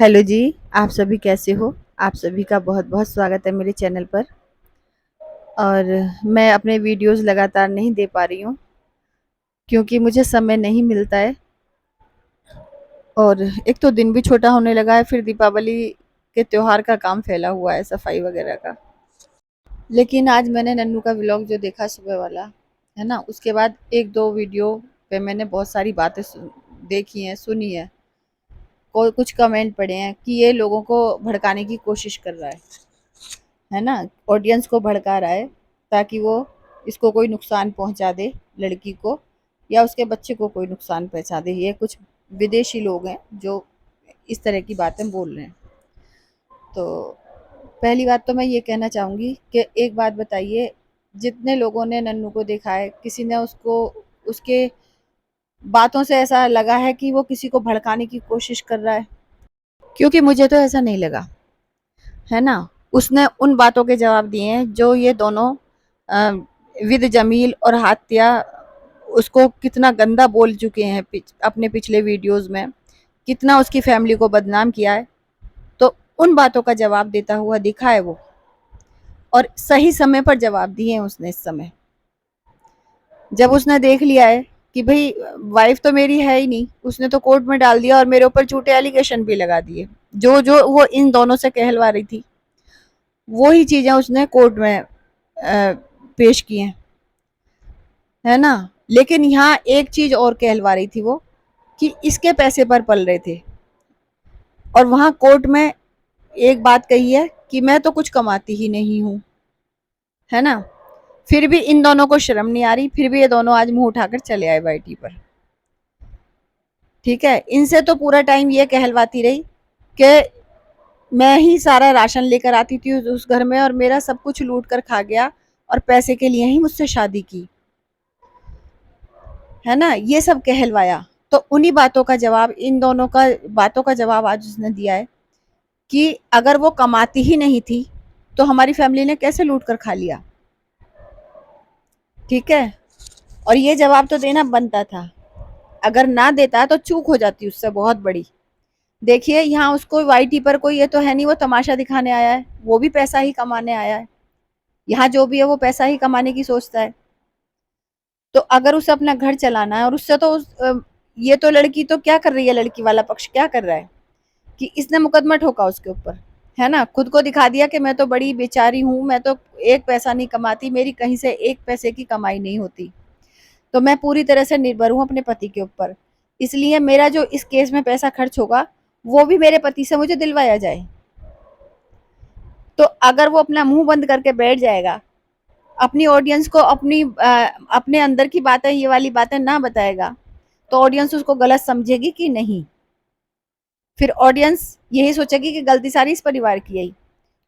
Hello जी, आप सभी कैसे हो? आप सभी का बहुत-बहुत स्वागत है मेरे चैनल पर। और मैं अपने वीडियोज़ लगातार नहीं दे पा रही हूँ, क्योंकि मुझे समय नहीं मिलता है और एक तो दिन भी छोटा होने लगा है, फिर दीपावली के त्योहार का काम फैला हुआ है, सफाई वगैरह का। लेकिन आज मैंने नन्नू का व्लॉग जो देखा सुबह वाला, है ना? उसके बाद 1-2 वीडियो पे मैंने बहुत सारी बातें देखी हैं, सुनी हैं। कुछ कमेंट पढ़े हैं कि ये लोगों को भड़काने की कोशिश कर रहा है ना? ऑडियंस को भड़का रहा है ताकि वो इसको कोई नुकसान पहुंचा दे, लड़की को या उसके बच्चे को कोई नुकसान पहुंचा दे। ये कुछ विदेशी लोग हैं जो इस तरह की बातें बोल रहे हैं। तो पहली बात तो मैं ये कहना चाहूँगी कि एक बात बताइए, जितने लोगों ने नन्नू को देखा है, किसी ने उसको उसके बातों से ऐसा लगा है कि वो किसी को भड़काने की कोशिश कर रहा है? क्योंकि मुझे तो ऐसा नहीं लगा, है ना? उसने उन बातों के जवाब दिए हैं जो ये दोनों अ, विद जमील और हातिया उसको कितना गंदा बोल चुके हैं अपने पिछले वीडियोस में, कितना उसकी फैमिली को बदनाम किया है। तो उन बातों का जवाब देता हुआ दिखा है वो, और सही समय पर जवाब दिए हैं उसने। इस समय जब उसने देख लिया है कि भाई वाइफ तो मेरी है ही नहीं, उसने तो कोर्ट में डाल दिया और मेरे ऊपर झूठे एलिगेशन भी लगा दिए। जो जो वो इन दोनों से कहलवा रही थी, वो ही चीजें उसने कोर्ट में पेश की हैं, है ना? लेकिन यहाँ एक चीज और कहलवा रही थी वो, कि इसके पैसे पर पल रहे थे, और वहां कोर्ट में एक बात कही है कि मैं तो कुछ कमाती ही नहीं हूं, है ना? फिर भी इन दोनों को शर्म नहीं आ रही, फिर भी ये दोनों आज मुंह उठाकर चले आए वाईटी पर। ठीक है, इनसे तो पूरा टाइम ये कहलवाती रही कि मैं ही सारा राशन लेकर आती थी उस घर में और मेरा सब कुछ लूट कर खा गया और पैसे के लिए ही मुझसे शादी की, है ना? ये सब कहलवाया। तो उन्हीं बातों का जवाब, इन दोनों का बातों का जवाब आज उसने दिया है कि अगर वो कमाती ही नहीं थी तो हमारी फैमिली ने कैसे लूट कर खा लिया। ठीक है, और ये जवाब तो देना बनता था। अगर ना देता तो चूक हो जाती उससे बहुत बड़ी। देखिए, यहाँ उसको वाईटी पर कोई ये तो है नहीं वो तमाशा दिखाने आया है, वो भी पैसा ही कमाने आया है। यहाँ जो भी है वो पैसा ही कमाने की सोचता है। तो अगर उसे अपना घर चलाना है, और उससे तो ये तो लड़की तो क्या कर रही है, लड़की वाला पक्ष क्या कर रहा है कि इसने मुकदमा ठोका उसके ऊपर, है ना? खुद को दिखा दिया कि मैं तो बड़ी बेचारी हूँ, मैं तो एक पैसा नहीं कमाती, मेरी कहीं से एक पैसे की कमाई नहीं होती, तो मैं पूरी तरह से निर्भर हूँ अपने पति के ऊपर, इसलिए मेरा जो इस केस में पैसा खर्च होगा वो भी मेरे पति से मुझे दिलवाया जाए। तो अगर वो अपना मुंह बंद करके बैठ जाएगा, अपनी ऑडियंस को अपने अंदर की बातें, ये वाली बातें ना बताएगा, तो ऑडियंस उसको गलत समझेगी कि नहीं? फिर ऑडियंस यही सोचेगी कि गलती सारी इस परिवार की है।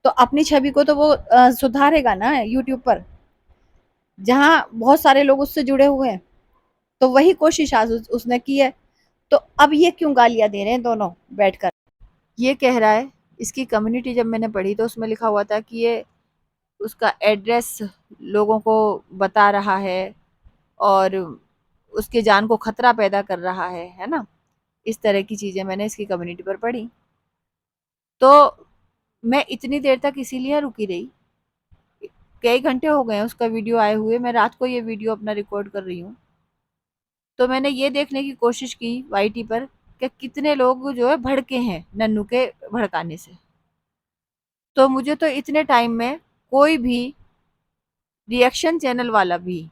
तो अपनी छवि को तो वो सुधारेगा ना यूट्यूब पर, जहाँ बहुत सारे लोग उससे जुड़े हुए हैं। तो वही कोशिश आज उसने की है। तो अब ये क्यों गालियां दे रहे हैं दोनों बैठकर? ये कह रहा है, इसकी कम्युनिटी जब मैंने पढ़ी तो उसमें लिखा हुआ था कि ये उसका एड्रेस लोगों को बता रहा है और उसके जान को खतरा पैदा कर रहा है ना? इस तरह की चीजें मैंने इसकी कम्युनिटी पर पढ़ी। तो मैं इतनी देर तक इसीलिए रुकी रही, कई घंटे हो गए हैं उसका वीडियो आए हुए, मैं रात को ये वीडियो अपना रिकॉर्ड कर रही हूँ। तो मैंने ये देखने की कोशिश की वाईटी पर कि कितने लोग जो है भड़के हैं नन्नू के भड़काने से। तो मुझे तो इतने टाइम में कोई भी रिएक्शन चैनल वाला भी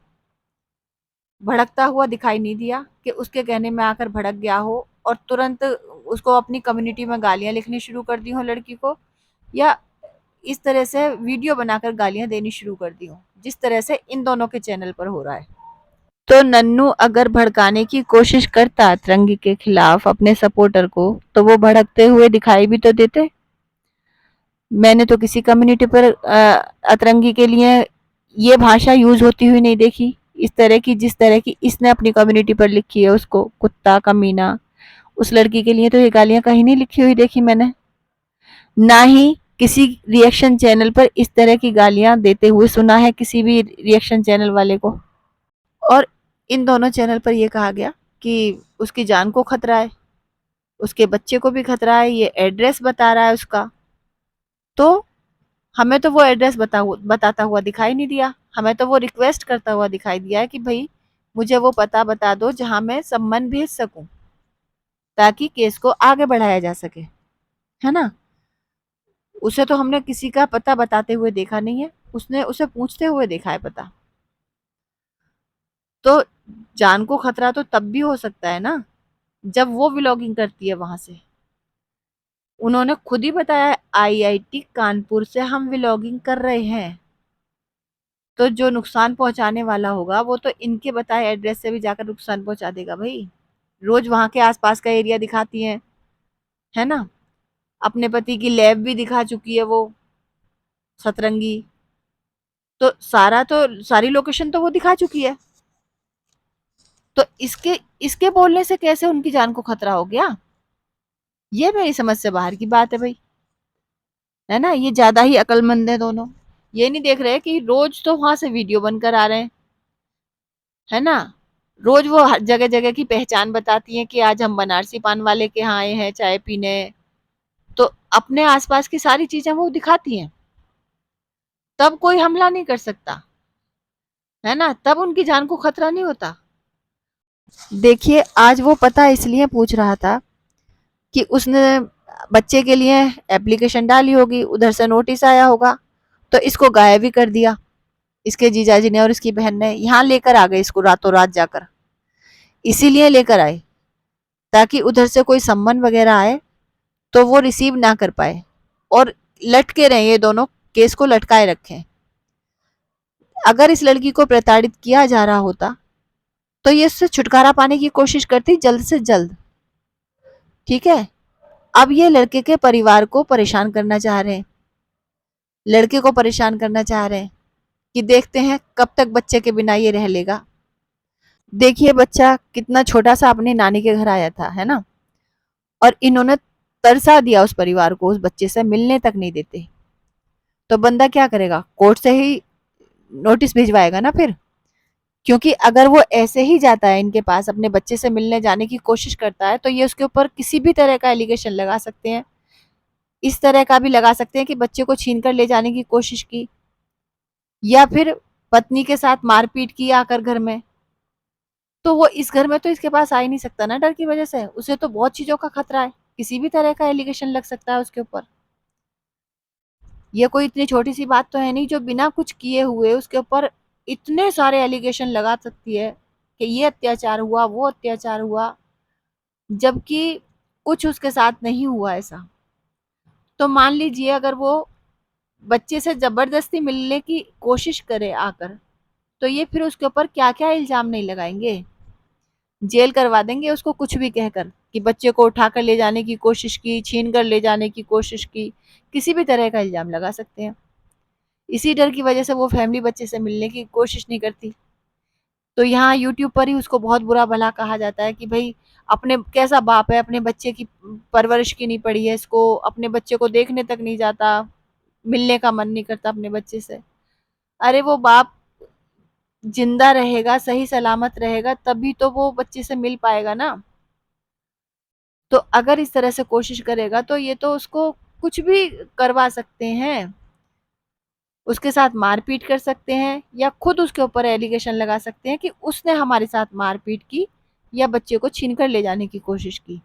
भड़कता हुआ दिखाई नहीं दिया कि उसके कहने में आकर भड़क गया हो और तुरंत उसको अपनी कम्युनिटी में गालियां लिखनी शुरू कर दी हो लड़की को, या इस तरह से वीडियो बनाकर गालियां देनी शुरू कर दी हो जिस तरह से इन दोनों के चैनल पर हो रहा है। तो नन्नू अगर भड़काने की कोशिश करता अतरंगी के खिलाफ अपने सपोर्टर को, तो वो भड़कते हुए दिखाई भी तो देते। मैंने तो किसी कम्युनिटी पर अतरंगी के लिए ये भाषा यूज होती हुई नहीं देखी, इस तरह की जिस तरह की इसने अपनी कम्युनिटी पर लिखी है, उसको कुत्ता कमीना। उस लड़की के लिए तो ये गालियां कहीं नहीं लिखी हुई देखी मैंने, ना ही किसी रिएक्शन चैनल पर इस तरह की गालियां देते हुए सुना है किसी भी रिएक्शन चैनल वाले को। और इन दोनों चैनल पर यह कहा गया कि उसकी जान को खतरा है, उसके बच्चे को भी खतरा है, ये एड्रेस बता रहा है उसका। तो हमें तो वो एड्रेस बताता हुआ दिखाई नहीं दिया, हमें तो वो रिक्वेस्ट करता हुआ दिखाई दिया है कि भाई मुझे वो पता बता दो जहां मैं सम्मन भेज सकूं, ताकि केस को आगे बढ़ाया जा सके, है ना। उसे तो हमने किसी का पता बताते हुए देखा नहीं है, उसने उसे पूछते हुए देखा है पता। तो जान को खतरा तो तब भी हो सकता है ना, जब वो व्लॉगिंग करती है वहां से। उन्होंने खुद ही बताया, आईआईटी कानपुर से हम व्लॉगिंग कर रहे हैं। तो जो नुकसान पहुंचाने वाला होगा वो तो इनके बताए एड्रेस से भी जाकर नुकसान पहुंचा देगा भाई। रोज वहां के आसपास का एरिया दिखाती है ना। अपने पति की लैब भी दिखा चुकी है वो, सतरंगी। तो सारी लोकेशन तो वो दिखा चुकी है। तो इसके इसके बोलने से कैसे उनकी जान को खतरा हो गया? ये मेरी समझ से बाहर की बात है भाई, है ना। ये ज्यादा ही अक्लमंद है दोनों। ये नहीं देख रहे कि रोज तो वहां से वीडियो बनकर आ रहे हैं, है ना। रोज वो हर जगह जगह की पहचान बताती हैं कि आज हम बनारसी पान वाले के यहाँ आए हैं चाय पीने। तो अपने आसपास की सारी चीजें वो दिखाती हैं, तब कोई हमला नहीं कर सकता, है ना। तब उनकी जान को खतरा नहीं होता। देखिए, आज वो पता इसलिए पूछ रहा था कि उसने बच्चे के लिए एप्लीकेशन डाली होगी, उधर से नोटिस आया होगा, तो इसको गायब ही कर दिया इसके जीजाजी ने और इसकी बहन ने। यहाँ लेकर आ गए इसको रातों रात जाकर, इसीलिए लेकर आए ताकि उधर से कोई सम्मन वगैरह आए तो वो रिसीव ना कर पाए और लटके रहे, ये दोनों केस को लटकाए रखें। अगर इस लड़की को प्रताड़ित किया जा रहा होता तो ये इससे छुटकारा पाने की कोशिश करती जल्द से जल्द, ठीक है। अब ये लड़के के परिवार को परेशान करना चाह रहे हैं, लड़के को परेशान करना चाह रहे हैं कि देखते हैं कब तक बच्चे के बिना ये रह लेगा। देखिए बच्चा कितना छोटा सा अपनी नानी के घर आया था, है ना। और इन्होंने तरसा दिया उस परिवार को, उस बच्चे से मिलने तक नहीं देते। तो बंदा क्या करेगा, कोर्ट से ही नोटिस भिजवाएगा ना फिर। क्योंकि अगर वो ऐसे ही जाता है इनके पास, अपने बच्चे से मिलने जाने की कोशिश करता है, तो ये उसके ऊपर किसी भी तरह का एलिगेशन लगा सकते हैं। इस तरह का भी लगा सकते हैं कि बच्चे को छीन कर ले जाने की कोशिश की, या फिर पत्नी के साथ मारपीट की आकर घर में। तो वो इस घर में तो इसके पास आ ही नहीं सकता ना, डर की वजह से। उसे तो बहुत चीजों का खतरा है, किसी भी तरह का एलिगेशन लग सकता है उसके ऊपर। ये कोई इतनी छोटी सी बात तो है नहीं जो बिना कुछ किए हुए उसके ऊपर इतने सारे एलिगेशन लगा सकती है कि ये अत्याचार हुआ, वो अत्याचार हुआ, जबकि कुछ उसके साथ नहीं हुआ ऐसा। तो मान लीजिए अगर वो बच्चे से जबरदस्ती मिलने की कोशिश करे आकर, तो ये फिर उसके ऊपर क्या क्या इल्जाम नहीं लगाएंगे। जेल करवा देंगे उसको कुछ भी कहकर कि बच्चे को उठाकर ले जाने की कोशिश की, छीन कर ले जाने की कोशिश की, किसी भी तरह का इल्जाम लगा सकते हैं। इसी डर की वजह से वो फैमिली बच्चे से मिलने की कोशिश नहीं करती। तो यहाँ यूट्यूब पर ही उसको बहुत बुरा भला कहा जाता है कि भाई अपने कैसा बाप है, अपने बच्चे की परवरिश की नहीं पड़ी है इसको, अपने बच्चे को देखने तक नहीं जाता, मिलने का मन नहीं करता अपने बच्चे से। अरे वो बाप जिंदा रहेगा, सही सलामत रहेगा, तभी तो वो बच्चे से मिल पाएगा ना। तो अगर इस तरह से कोशिश करेगा तो ये तो उसको कुछ भी करवा सकते हैं, उसके साथ मारपीट कर सकते हैं, या खुद उसके ऊपर एलिगेशन लगा सकते हैं कि उसने हमारे साथ मारपीट की या बच्चे को छीन कर ले जाने की कोशिश की।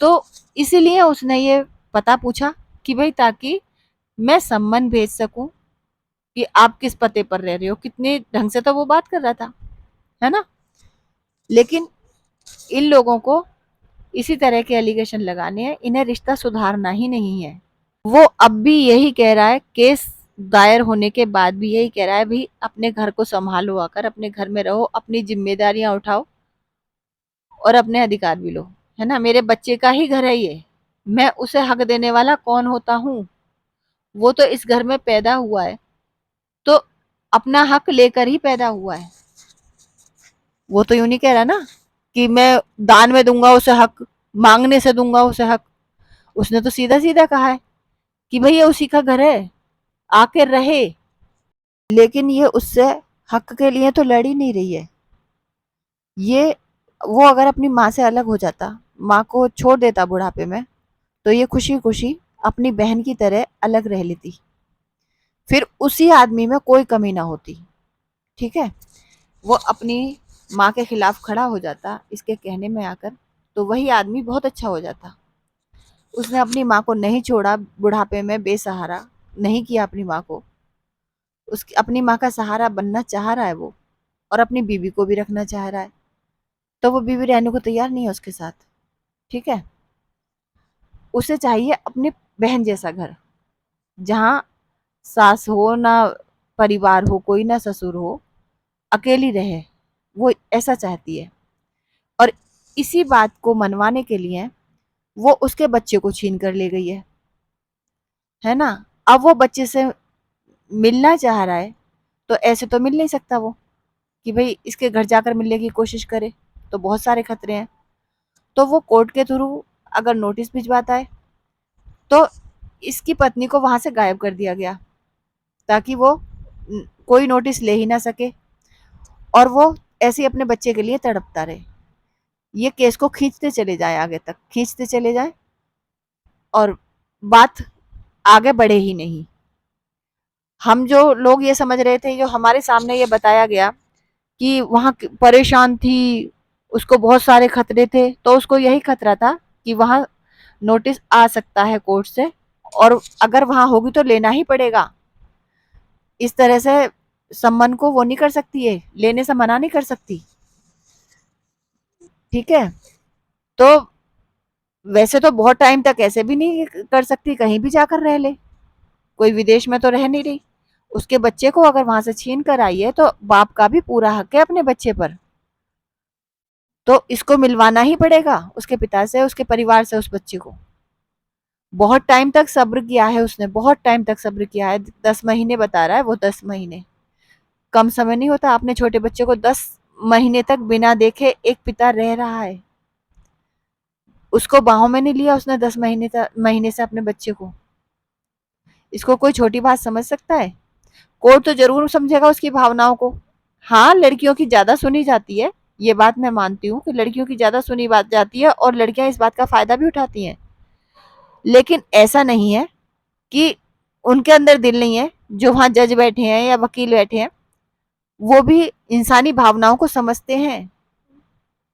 तो इसीलिए उसने ये पता पूछा कि भाई ताकि मैं सम्मन भेज सकूं कि आप किस पते पर रह रहे हो। कितने ढंग से तो वो बात कर रहा था, है ना। लेकिन इन लोगों को इसी तरह के एलिगेशन लगाने हैं, इन्हें रिश्ता सुधारना ही नहीं है। वो अब भी यही कह रहा है, केस दायर होने के बाद भी यही कह रहा है, भाई अपने घर को संभालो, आकर अपने घर में रहो, अपनी जिम्मेदारियां उठाओ और अपने अधिकार भी लो, है ना। मेरे बच्चे का ही घर है ये, मैं उसे हक देने वाला कौन होता हूँ? वो तो इस घर में पैदा हुआ है, तो अपना हक लेकर ही पैदा हुआ है। वो तो यूं नहीं कह रहा ना कि मैं दान में दूंगा उसे हक, मांगने से दूंगा उसे हक। उसने तो सीधा सीधा कहा है कि भाई ये उसी का घर है, आके रहे। लेकिन ये उससे हक के लिए तो लड़ ही नहीं रही है। ये वो अगर अपनी माँ से अलग हो जाता माँ को छोड़ देता बुढ़ापे में, तो ये खुशी खुशी अपनी बहन की तरह अलग रह लेती, फिर उसी आदमी में कोई कमी ना होती। ठीक है, वो अपनी माँ के खिलाफ खड़ा हो जाता इसके कहने में आकर, तो वही आदमी बहुत अच्छा हो जाता। उसने अपनी माँ को नहीं छोड़ा, बुढ़ापे में बेसहारा नहीं किया अपनी माँ को, उसकी अपनी माँ का सहारा बनना चाह रहा है वो, और अपनी बीवी को भी रखना चाह रहा है, तो वो बीवी रहने को तैयार नहीं है उसके साथ। ठीक है, उसे चाहिए अपनी बहन जैसा घर, जहाँ सास हो ना, परिवार हो, कोई ना ससुर हो, अकेली रहे, वो ऐसा चाहती है। और इसी बात को मनवाने के लिए वो उसके बच्चे को छीन कर ले गई है ना। अब वो बच्चे से मिलना चाह रहा है, तो ऐसे तो मिल नहीं सकता वो, कि भाई इसके घर जाकर मिलने की कोशिश करे, तो बहुत सारे खतरे हैं। तो वो कोर्ट के थ्रू अगर नोटिस भिजवाता है, तो इसकी पत्नी को वहां से गायब कर दिया गया, ताकि वो कोई नोटिस ले ही ना सके, और वो ऐसे ही अपने बच्चे के लिए तड़पता रहे। ये केस को खींचते चले जाए, आगे तक खींचते चले जाए, और बात आगे बढ़े ही नहीं। हम जो लोग ये समझ रहे थे, जो हमारे सामने ये बताया गया कि वहां परेशान थी, उसको बहुत सारे खतरे थे, तो उसको यही खतरा था कि वहां नोटिस आ सकता है कोर्ट से, और अगर वहां होगी तो लेना ही पड़ेगा। इस तरह से सम्मान को वो नहीं कर सकती है, लेने से मना नहीं कर सकती। ठीक है, तो वैसे तो बहुत टाइम तक ऐसे भी नहीं कर सकती, कहीं भी जाकर रह ले, कोई विदेश में तो रह नहीं रही। उसके बच्चे को अगर वहां से छीन कर आई है, तो बाप का भी पूरा हक है अपने बच्चे पर, तो इसको मिलवाना ही पड़ेगा उसके पिता से, उसके परिवार से, उस बच्चे को। बहुत टाइम तक सब्र किया है उसने, बहुत टाइम तक सब्र किया है, 10 महीने बता रहा है वो, 10 महीने कम समय नहीं होता। अपने छोटे बच्चे को 10 महीने तक बिना देखे एक पिता रह रहा है, उसको बाहों में नहीं लिया उसने 10 महीने से अपने बच्चे को। इसको कोई छोटी बात समझ सकता है? कोर्ट तो जरूर समझेगा उसकी भावनाओं को। हाँ, लड़कियों की ज्यादा सुनी जाती है, ये बात मैं मानती हूँ कि लड़कियों की ज्यादा सुनी बात जाती है, और लड़कियां इस बात का फायदा भी उठाती हैं। लेकिन ऐसा नहीं है कि उनके अंदर दिल नहीं है। जो वहां जज बैठे हैं या वकील बैठे हैं, वो भी इंसानी भावनाओं को समझते हैं।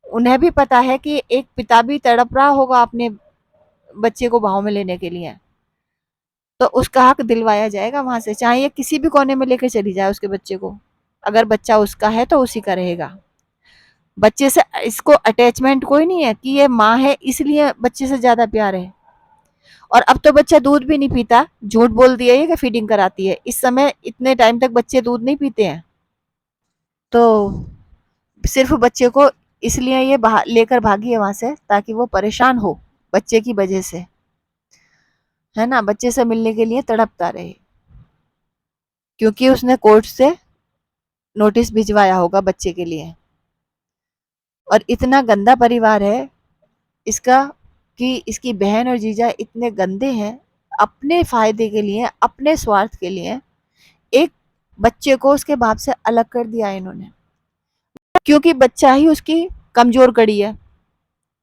उन्हें भी पता है कि एक पिता भी तड़प रहा होगा अपने बच्चे को बाहों में लेने के लिए, तो उसका हक दिलवाया जाएगा वहां से, चाहे ये किसी भी कोने में लेकर चली जाए उसके बच्चे को। अगर बच्चा उसका है तो उसी का रहेगा। बच्चे से इसको अटैचमेंट कोई नहीं है कि ये माँ है इसलिए बच्चे से ज्यादा प्यार है। और अब तो बच्चा दूध भी नहीं पीता, झूठ बोल दिया ये कि फीडिंग कराती है, इस समय इतने टाइम तक बच्चे दूध नहीं पीते हैं। तो सिर्फ बच्चे को इसलिए ये लेकर भागी है वहां से, ताकि वो परेशान हो बच्चे की वजह से, है ना, बच्चे से मिलने के लिए तड़पता रहे, क्योंकि उसने कोर्ट से नोटिस भिजवाया होगा बच्चे के लिए। और इतना गंदा परिवार है इसका, कि इसकी बहन और जीजा इतने गंदे हैं, अपने फायदे के लिए, अपने स्वार्थ के लिए एक बच्चे को उसके बाप से अलग कर दिया इन्होंने, क्योंकि बच्चा ही उसकी कमजोर कड़ी है,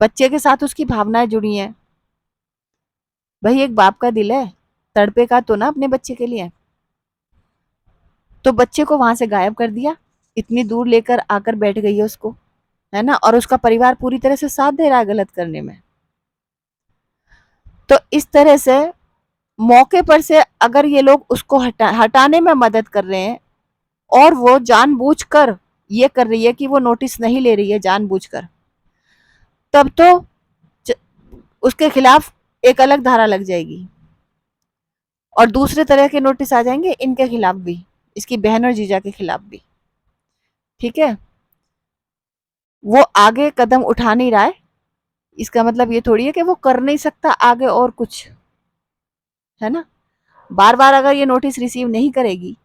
बच्चे के साथ उसकी भावनाएं जुड़ी हैं। भाई एक बाप का दिल है, तड़पेगा तो ना अपने बच्चे के लिए। तो बच्चे को वहां से गायब कर दिया, इतनी दूर लेकर आकर बैठ गई है उसको, है ना, और उसका परिवार पूरी तरह से साथ दे रहा है गलत करने में। तो इस तरह से मौके पर से अगर ये लोग उसको हटाने में मदद कर रहे हैं, और वो जानबूझकर ये कर रही है कि वो नोटिस नहीं ले रही है जानबूझकर, तब तो उसके खिलाफ एक अलग धारा लग जाएगी, और दूसरे तरह के नोटिस आ जाएंगे इनके खिलाफ भी, इसकी बहन और जीजा के खिलाफ भी। ठीक है, वो आगे कदम उठा नहीं रहा है, इसका मतलब ये थोड़ी है कि वो कर नहीं सकता आगे और कुछ, है ना। बार बार अगर ये नोटिस रिसीव नहीं करेगी,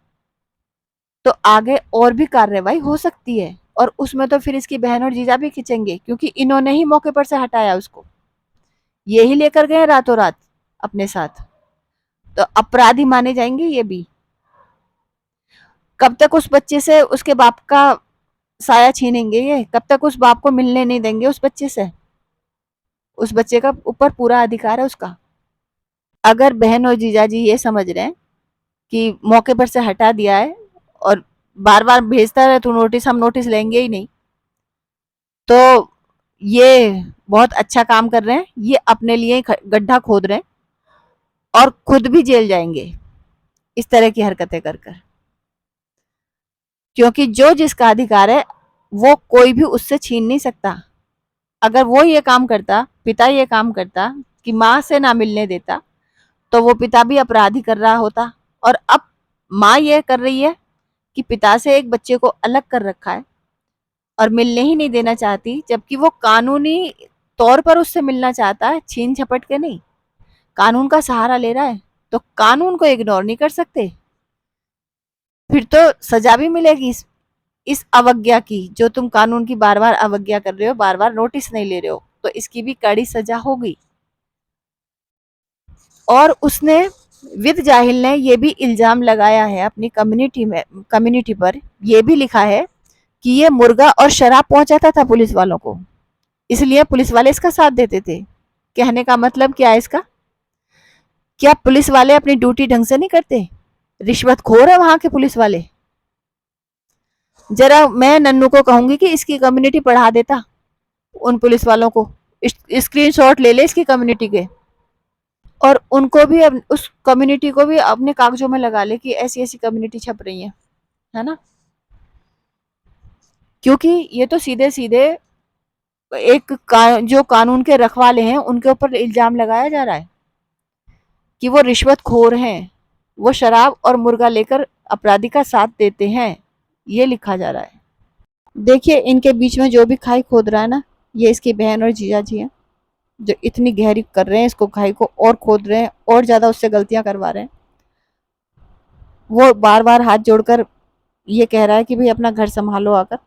तो आगे और भी कार्रवाई हो सकती है, और उसमें तो फिर इसकी बहन और जीजा भी खिंचेंगे, क्योंकि इन्होंने ही मौके पर से हटाया उसको, ये ही लेकर गए रातों रात अपने साथ, तो अपराधी माने जाएंगे ये भी। कब तक उस बच्चे से उसके बाप का साया छीनेंगे ये, कब तक उस बाप को मिलने नहीं देंगे उस बच्चे से। उस बच्चे का ऊपर पूरा अधिकार है उसका। अगर बहन और जीजाजी ये समझ रहे हैं कि मौके पर से हटा दिया है और बार बार भेजता रहे तो नोटिस, हम नोटिस लेंगे ही नहीं, तो ये बहुत अच्छा काम कर रहे हैं। ये अपने लिए गड्ढा खोद रहे हैं और खुद भी जेल जाएंगे इस तरह की हरकतें कर कर। क्योंकि जो जिसका अधिकार है वो कोई भी उससे छीन नहीं सकता। अगर वो ये काम करता, पिता ये काम करता कि माँ से ना मिलने देता, तो वो पिता भी अपराधी कर रहा होता। और अब माँ ये कर रही है कि पिता से एक बच्चे को अलग कर रखा है और मिलने ही नहीं देना चाहती, जबकि वो कानूनी तौर पर उससे मिलना चाहता है, छीन झपट के नहीं, कानून का सहारा ले रहा है। तो कानून को इग्नोर नहीं कर सकते, फिर तो सजा भी मिलेगी इस अवज्ञा की। जो तुम कानून की बार बार अवज्ञा कर रहे हो, बार बार नोटिस नहीं ले रहे हो, तो इसकी भी कड़ी सजा होगी। और उसने, विद जाहिल ने ये भी इल्जाम लगाया है अपनी कम्युनिटी पर ये भी लिखा है कि ये मुर्गा और शराब पहुंचाता था पुलिस वालों को, इसलिए पुलिस वाले इसका साथ देते थे। कहने का मतलब क्या है इसका? क्या पुलिस वाले अपनी ड्यूटी ढंग से नहीं करते? रिश्वतखोर है वहां के पुलिस वाले। जरा मैं नन्नू को कहूंगी कि इसकी कम्युनिटी पढ़ा देता उन पुलिस वालों को, स्क्रीनशॉट ले ले इसकी कम्युनिटी के, और उनको भी उस कम्युनिटी को भी अपने कागजों में लगा ले कि ऐसी ऐसी कम्युनिटी छप रही है ना। क्योंकि ये तो सीधे सीधे जो कानून के रखवाले हैं उनके ऊपर इल्जाम लगाया जा रहा है कि वो रिश्वतखोर हैं, वो शराब और मुर्गा लेकर अपराधी का साथ देते हैं, ये लिखा जा रहा है। देखिए इनके बीच में जो भी खाई खोद रहा है ना, ये इसकी बहन और जीजा जी हैं, जो इतनी गहरी कर रहे हैं इसको, खाई को और खोद रहे हैं और ज्यादा उससे गलतियां करवा रहे हैं। वो बार बार हाथ जोड़कर ये कह रहा है कि भाई अपना घर संभालो आकर,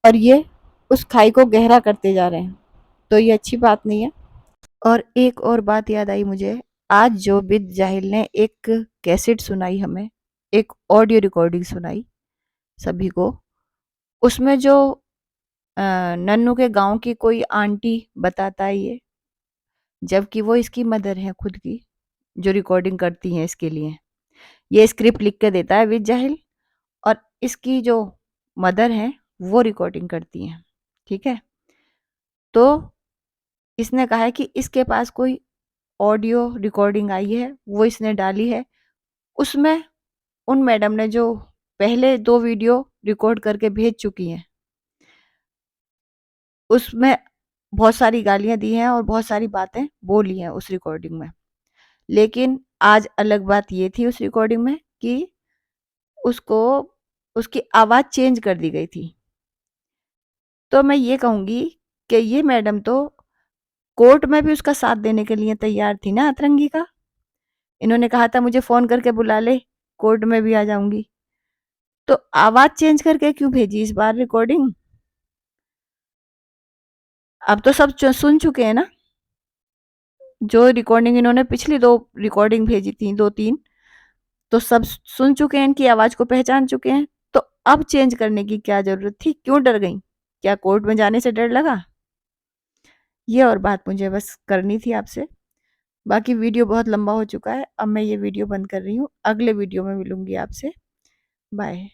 और ये उस खाई को गहरा करते जा रहे हैं, तो ये अच्छी बात नहीं है। और एक और बात याद आई मुझे, आज जो बिद जाहिल ने एक कैसेट सुनाई हमें, एक ऑडियो रिकॉर्डिंग सुनाई सभी को, उसमें जो नन्नू के गांव की कोई आंटी बताता है ये, जबकि वो इसकी मदर है खुद की, जो रिकॉर्डिंग करती हैं इसके लिए। ये स्क्रिप्ट लिख के देता है विद जाहिल, और इसकी जो मदर है वो रिकॉर्डिंग करती हैं, ठीक है। तो इसने कहा है कि इसके पास कोई ऑडियो रिकॉर्डिंग आई है, वो इसने डाली है। उसमें उन मैडम ने जो पहले 2 वीडियो रिकॉर्ड करके भेज चुकी हैं, उसमें बहुत सारी गालियाँ दी हैं और बहुत सारी बातें बोली हैं उस रिकॉर्डिंग में। लेकिन आज अलग बात ये थी उस रिकॉर्डिंग में कि उसको उसकी आवाज़ चेंज कर दी गई थी। तो मैं ये कहूँगी कि ये मैडम तो कोर्ट में भी उसका साथ देने के लिए तैयार थी ना, अतरंगी का। इन्होंने कहा था मुझे फ़ोन करके बुला ले, कोर्ट में भी आ जाऊँगी। तो आवाज़ चेंज करके क्यों भेजी इस बार रिकॉर्डिंग? अब तो सब सुन चुके हैं ना, जो रिकॉर्डिंग इन्होंने पिछली 2 रिकॉर्डिंग भेजी थी, 2-3, तो सब सुन चुके हैं, इनकी आवाज़ को पहचान चुके हैं। तो अब चेंज करने की क्या ज़रूरत थी? क्यों डर गईं? क्या कोर्ट में जाने से डर लगा? ये और बात मुझे बस करनी थी आपसे। बाकी वीडियो बहुत लंबा हो चुका है, अब मैं ये वीडियो बंद कर रही हूँ। अगले वीडियो में मिलूँगी आपसे। बाय।